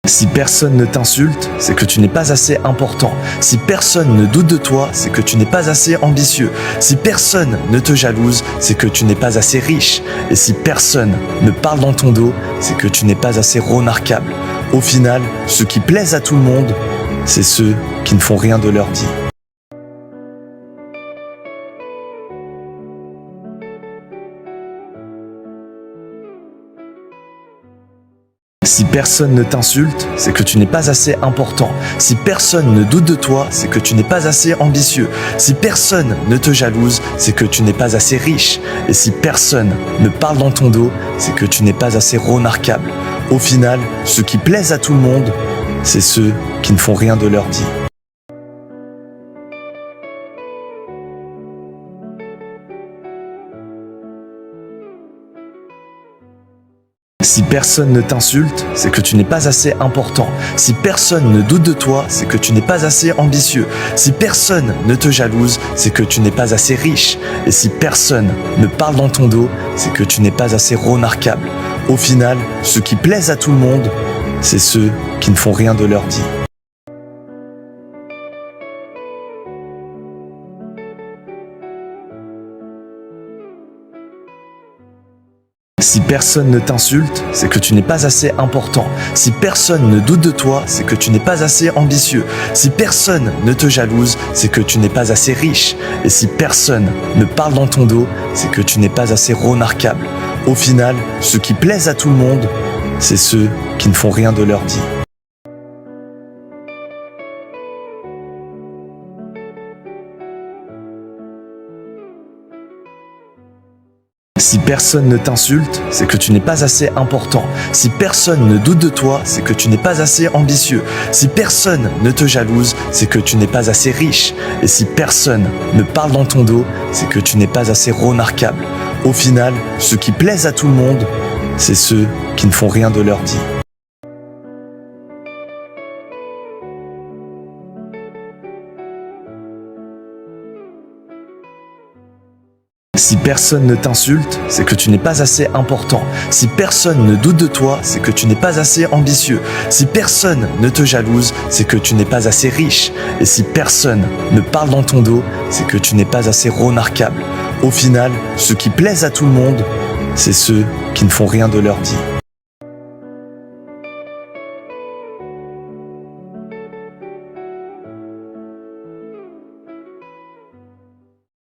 Si personne ne t'insulte, c'est que tu n'es pas assez important. Si personne ne doute de toi, c'est que tu n'es pas assez ambitieux. Si personne ne te jalouse, c'est que tu n'es pas assez riche. Et si personne ne parle dans ton dos, c'est que tu n'es pas assez remarquable. Au final, ceux qui plaisent à tout le monde, c'est ceux qui ne font rien de leur vie. Si personne ne t'insulte, c'est que tu n'es pas assez important. Si personne ne doute de toi, c'est que tu n'es pas assez ambitieux. Si personne ne te jalouse, c'est que tu n'es pas assez riche. Et si personne ne parle dans ton dos, c'est que tu n'es pas assez remarquable. Au final, ceux qui plaisent à tout le monde, c'est ceux qui ne font rien de leur vie. Si personne ne t'insulte, c'est que tu n'es pas assez important. Si personne ne doute de toi, c'est que tu n'es pas assez ambitieux. Si personne ne te jalouse, c'est que tu n'es pas assez riche. Et si personne ne parle dans ton dos, c'est que tu n'es pas assez remarquable. Au final, ceux qui plaisent à tout le monde, c'est ceux qui ne font rien de leur vie. Si personne ne t'insulte, c'est que tu n'es pas assez important. Si personne ne doute de toi, c'est que tu n'es pas assez ambitieux. Si personne ne te jalouse, c'est que tu n'es pas assez riche. Et si personne ne parle dans ton dos, c'est que tu n'es pas assez remarquable. Au final, ceux qui plaisent à tout le monde, c'est ceux qui ne font rien de leur vie. Si personne ne t'insulte, c'est que tu n'es pas assez important. Si personne ne doute de toi, c'est que tu n'es pas assez ambitieux. Si personne ne te jalouse, c'est que tu n'es pas assez riche. Et si personne ne parle dans ton dos, c'est que tu n'es pas assez remarquable. Au final, ceux qui plaisent à tout le monde, c'est ceux qui ne font rien de leur vie. Si personne ne t'insulte, c'est que tu n'es pas assez important. Si personne ne doute de toi, c'est que tu n'es pas assez ambitieux. Si personne ne te jalouse, c'est que tu n'es pas assez riche. Et si personne ne parle dans ton dos, c'est que tu n'es pas assez remarquable. Au final, ceux qui plaisent à tout le monde, c'est ceux qui ne font rien de leur vie.